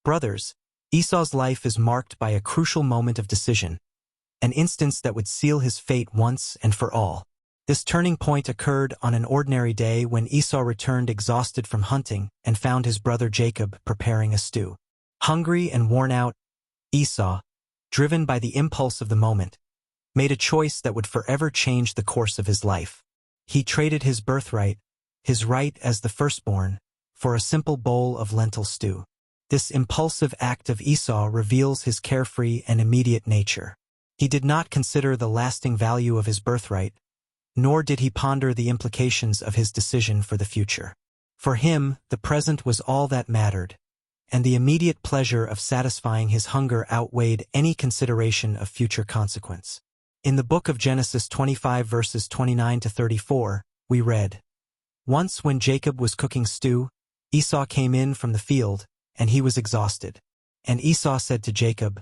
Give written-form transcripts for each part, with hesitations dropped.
Brothers, Esau's life is marked by a crucial moment of decision, an instance that would seal his fate once and for all. This turning point occurred on an ordinary day when Esau returned exhausted from hunting and found his brother Jacob preparing a stew. Hungry and worn out, Esau, driven by the impulse of the moment, made a choice that would forever change the course of his life. He traded his birthright, his right as the firstborn, for a simple bowl of lentil stew. This impulsive act of Esau reveals his carefree and immediate nature. He did not consider the lasting value of his birthright, nor did he ponder the implications of his decision for the future. For him, the present was all that mattered, and the immediate pleasure of satisfying his hunger outweighed any consideration of future consequence. In the book of Genesis 25 verses 29 to 34, we read, "Once when Jacob was cooking stew, Esau came in from the field, and he was exhausted. And Esau said to Jacob,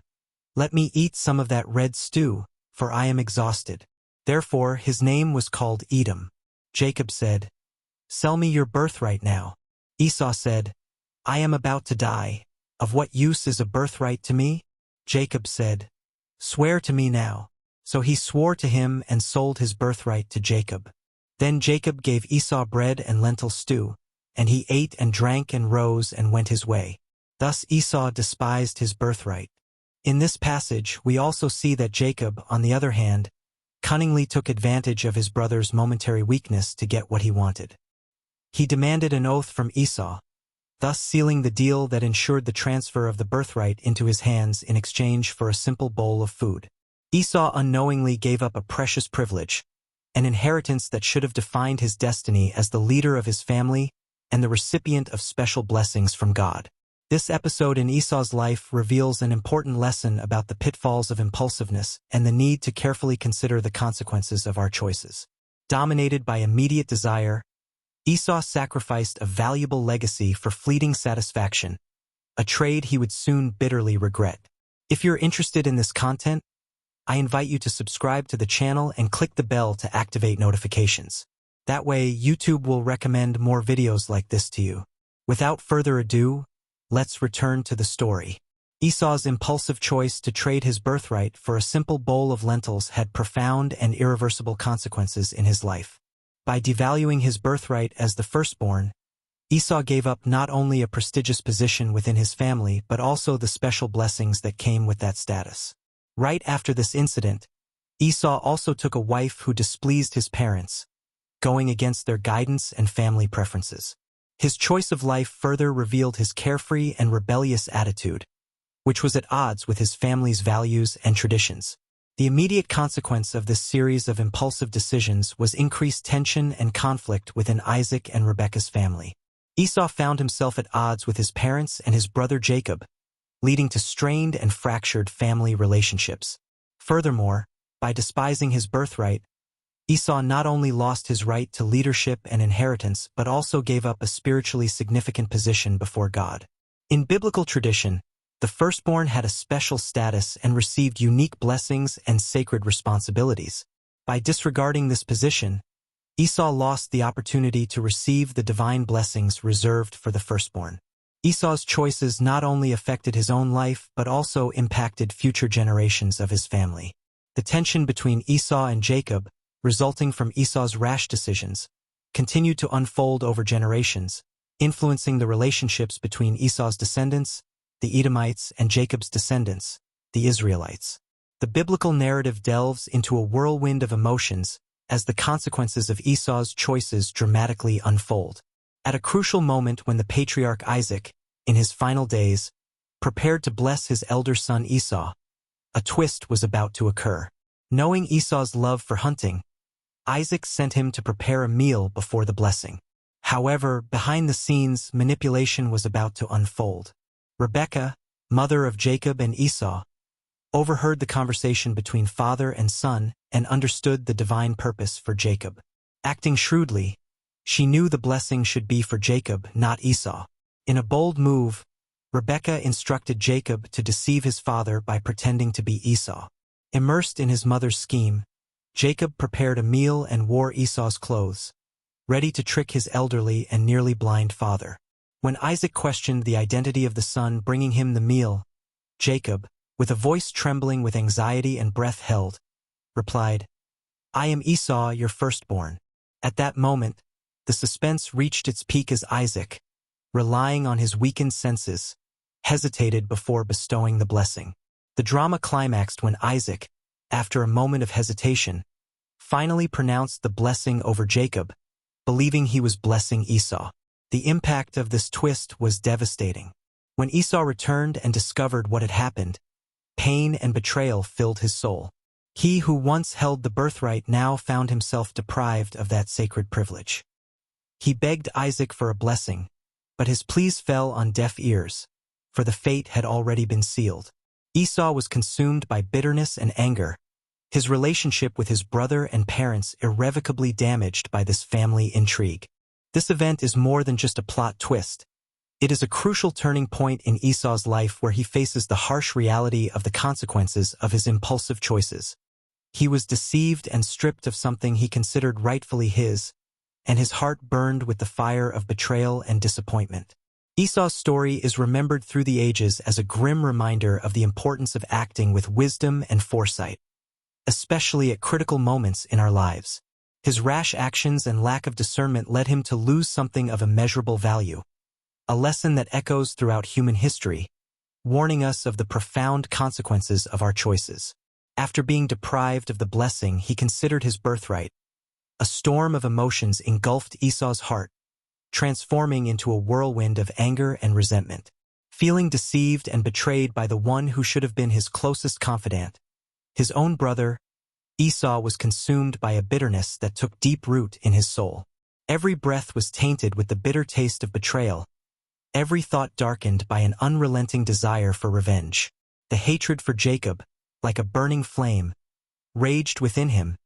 'Let me eat some of that red stew, for I am exhausted.' Therefore his name was called Edom. Jacob said, 'Sell me your birthright now.' Esau said, 'I am about to die. Of what use is a birthright to me?' Jacob said, 'Swear to me now.' So he swore to him and sold his birthright to Jacob. Then Jacob gave Esau bread and lentil stew, and he ate and drank and rose and went his way. Thus Esau despised his birthright. In this passage, we also see that Jacob, on the other hand, cunningly took advantage of his brother's momentary weakness to get what he wanted. He demanded an oath from Esau, thus sealing the deal that ensured the transfer of the birthright into his hands in exchange for a simple bowl of food. Esau unknowingly gave up a precious privilege, an inheritance that should have defined his destiny as the leader of his family and the recipient of special blessings from God. This episode in Esau's life reveals an important lesson about the pitfalls of impulsiveness and the need to carefully consider the consequences of our choices. Dominated by immediate desire, Esau sacrificed a valuable legacy for fleeting satisfaction, a trade he would soon bitterly regret. If you're interested in this content, I invite you to subscribe to the channel and click the bell to activate notifications. That way, YouTube will recommend more videos like this to you. Without further ado, let's return to the story. Esau's impulsive choice to trade his birthright for a simple bowl of lentils had profound and irreversible consequences in his life. By devaluing his birthright as the firstborn, Esau gave up not only a prestigious position within his family but also the special blessings that came with that status. Right after this incident, Esau also took a wife who displeased his parents, going against their guidance and family preferences. His choice of life further revealed his carefree and rebellious attitude, which was at odds with his family's values and traditions. The immediate consequence of this series of impulsive decisions was increased tension and conflict within Isaac and Rebekah's family. Esau found himself at odds with his parents and his brother Jacob, leading to strained and fractured family relationships. Furthermore, by despising his birthright, Esau not only lost his right to leadership and inheritance but also gave up a spiritually significant position before God. In biblical tradition, the firstborn had a special status and received unique blessings and sacred responsibilities. By disregarding this position, Esau lost the opportunity to receive the divine blessings reserved for the firstborn. Esau's choices not only affected his own life but also impacted future generations of his family. The tension between Esau and Jacob, resulting from Esau's rash decisions, continued to unfold over generations, influencing the relationships between Esau's descendants, the Edomites, and Jacob's descendants, the Israelites. The biblical narrative delves into a whirlwind of emotions as the consequences of Esau's choices dramatically unfold. At a crucial moment when the patriarch Isaac, in his final days, prepared to bless his elder son Esau, a twist was about to occur. Knowing Esau's love for hunting, Isaac sent him to prepare a meal before the blessing. However, behind the scenes, manipulation was about to unfold. Rebekah, mother of Jacob and Esau, overheard the conversation between father and son and understood the divine purpose for Jacob. Acting shrewdly, she knew the blessing should be for Jacob, not Esau. In a bold move, Rebekah instructed Jacob to deceive his father by pretending to be Esau. Immersed in his mother's scheme, Jacob prepared a meal and wore Esau's clothes, ready to trick his elderly and nearly blind father. When Isaac questioned the identity of the son bringing him the meal, Jacob, with a voice trembling with anxiety and breath held, replied, "I am Esau, your firstborn." At that moment, the suspense reached its peak as Isaac, relying on his weakened senses, hesitated before bestowing the blessing. The drama climaxed when Isaac, after a moment of hesitation, finally pronounced the blessing over Jacob, believing he was blessing Esau. The impact of this twist was devastating. When Esau returned and discovered what had happened, pain and betrayal filled his soul. He who once held the birthright now found himself deprived of that sacred privilege. He begged Isaac for a blessing, but his pleas fell on deaf ears, for the fate had already been sealed. Esau was consumed by bitterness and anger, his relationship with his brother and parents irrevocably damaged by this family intrigue. This event is more than just a plot twist. It is a crucial turning point in Esau's life where he faces the harsh reality of the consequences of his impulsive choices. He was deceived and stripped of something he considered rightfully his, and his heart burned with the fire of betrayal and disappointment. Esau's story is remembered through the ages as a grim reminder of the importance of acting with wisdom and foresight, especially at critical moments in our lives. His rash actions and lack of discernment led him to lose something of immeasurable value, a lesson that echoes throughout human history, warning us of the profound consequences of our choices. After being deprived of the blessing he considered his birthright, a storm of emotions engulfed Esau's heart, transforming into a whirlwind of anger and resentment. Feeling deceived and betrayed by the one who should have been his closest confidant, his own brother, Esau was consumed by a bitterness that took deep root in his soul. Every breath was tainted with the bitter taste of betrayal, every thought darkened by an unrelenting desire for revenge. The hatred for Jacob, like a burning flame, raged within him,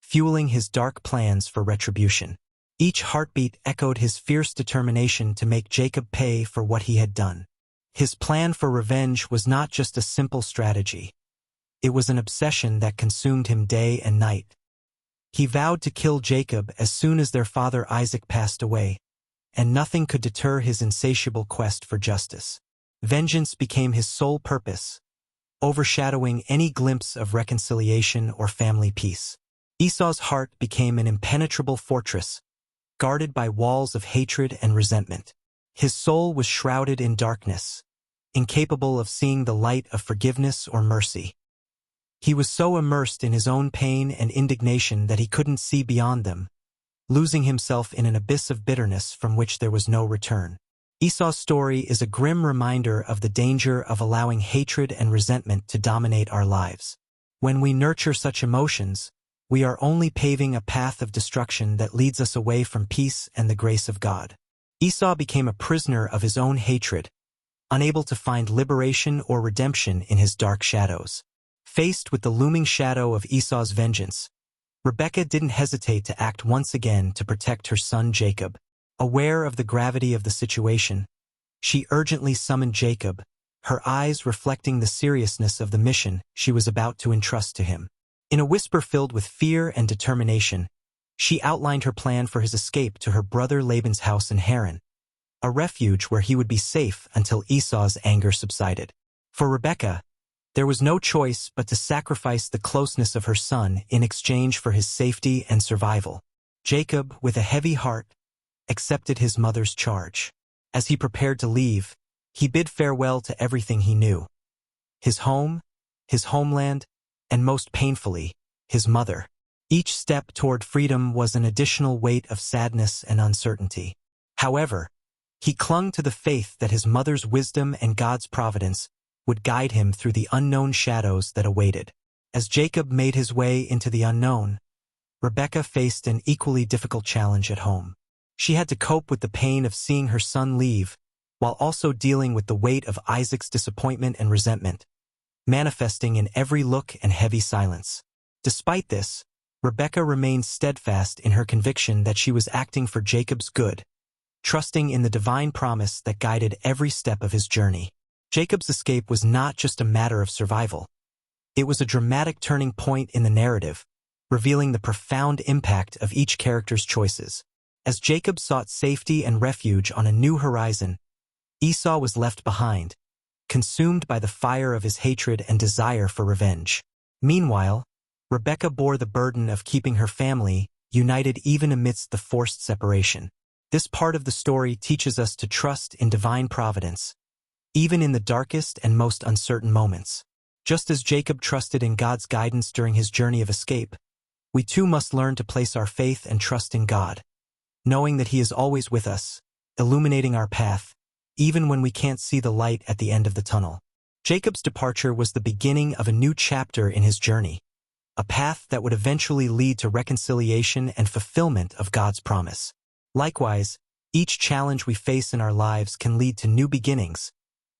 fueling his dark plans for retribution. Each heartbeat echoed his fierce determination to make Jacob pay for what he had done. His plan for revenge was not just a simple strategy. It was an obsession that consumed him day and night. He vowed to kill Jacob as soon as their father Isaac passed away, and nothing could deter his insatiable quest for justice. Vengeance became his sole purpose, overshadowing any glimpse of reconciliation or family peace. Esau's heart became an impenetrable fortress, guarded by walls of hatred and resentment. His soul was shrouded in darkness, incapable of seeing the light of forgiveness or mercy. He was so immersed in his own pain and indignation that he couldn't see beyond them, losing himself in an abyss of bitterness from which there was no return. Esau's story is a grim reminder of the danger of allowing hatred and resentment to dominate our lives. When we nurture such emotions, we are only paving a path of destruction that leads us away from peace and the grace of God. Esau became a prisoner of his own hatred, unable to find liberation or redemption in his dark shadows. Faced with the looming shadow of Esau's vengeance, Rebekah didn't hesitate to act once again to protect her son Jacob. Aware of the gravity of the situation, she urgently summoned Jacob, her eyes reflecting the seriousness of the mission she was about to entrust to him. In a whisper filled with fear and determination, she outlined her plan for his escape to her brother Laban's house in Haran, a refuge where he would be safe until Esau's anger subsided. For Rebekah, there was no choice but to sacrifice the closeness of her son in exchange for his safety and survival. Jacob, with a heavy heart, accepted his mother's charge. As he prepared to leave, he bid farewell to everything he knew: his home, his homeland, and most painfully, his mother. Each step toward freedom was an additional weight of sadness and uncertainty. However, he clung to the faith that his mother's wisdom and God's providence would guide him through the unknown shadows that awaited. As Jacob made his way into the unknown, Rebekah faced an equally difficult challenge at home. She had to cope with the pain of seeing her son leave, while also dealing with the weight of Isaac's disappointment and resentment, manifesting in every look and heavy silence. Despite this, Rebekah remained steadfast in her conviction that she was acting for Jacob's good, trusting in the divine promise that guided every step of his journey. Jacob's escape was not just a matter of survival. It was a dramatic turning point in the narrative, revealing the profound impact of each character's choices. As Jacob sought safety and refuge on a new horizon, Esau was left behind, consumed by the fire of his hatred and desire for revenge. Meanwhile, Rebekah bore the burden of keeping her family united even amidst the forced separation. This part of the story teaches us to trust in divine providence, even in the darkest and most uncertain moments. Just as Jacob trusted in God's guidance during his journey of escape, we too must learn to place our faith and trust in God, knowing that He is always with us, illuminating our path, even when we can't see the light at the end of the tunnel. Jacob's departure was the beginning of a new chapter in his journey, a path that would eventually lead to reconciliation and fulfillment of God's promise. Likewise, each challenge we face in our lives can lead to new beginnings,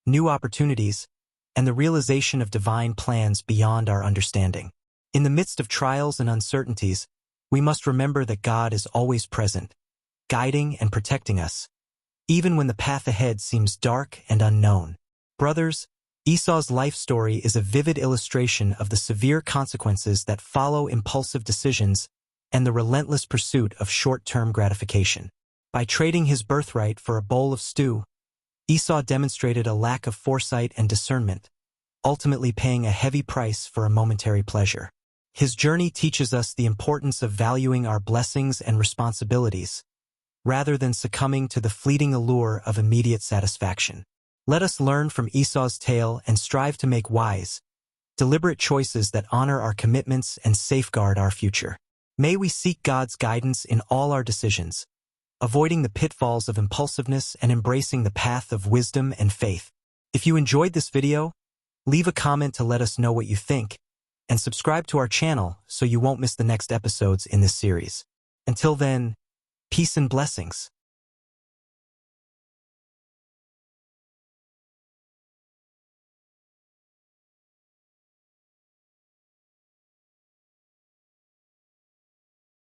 new opportunities, and the realization of divine plans beyond our understanding. In the midst of trials and uncertainties, we must remember that God is always present, guiding and protecting us, even when the path ahead seems dark and unknown. Brothers, Esau's life story is a vivid illustration of the severe consequences that follow impulsive decisions and the relentless pursuit of short-term gratification. By trading his birthright for a bowl of stew, Esau demonstrated a lack of foresight and discernment, ultimately paying a heavy price for a momentary pleasure. His journey teaches us the importance of valuing our blessings and responsibilities, rather than succumbing to the fleeting allure of immediate satisfaction. Let us learn from Esau's tale and strive to make wise, deliberate choices that honor our commitments and safeguard our future. May we seek God's guidance in all our decisions, avoiding the pitfalls of impulsiveness and embracing the path of wisdom and faith. If you enjoyed this video, leave a comment to let us know what you think, and subscribe to our channel so you won't miss the next episodes in this series. Until then, peace and blessings.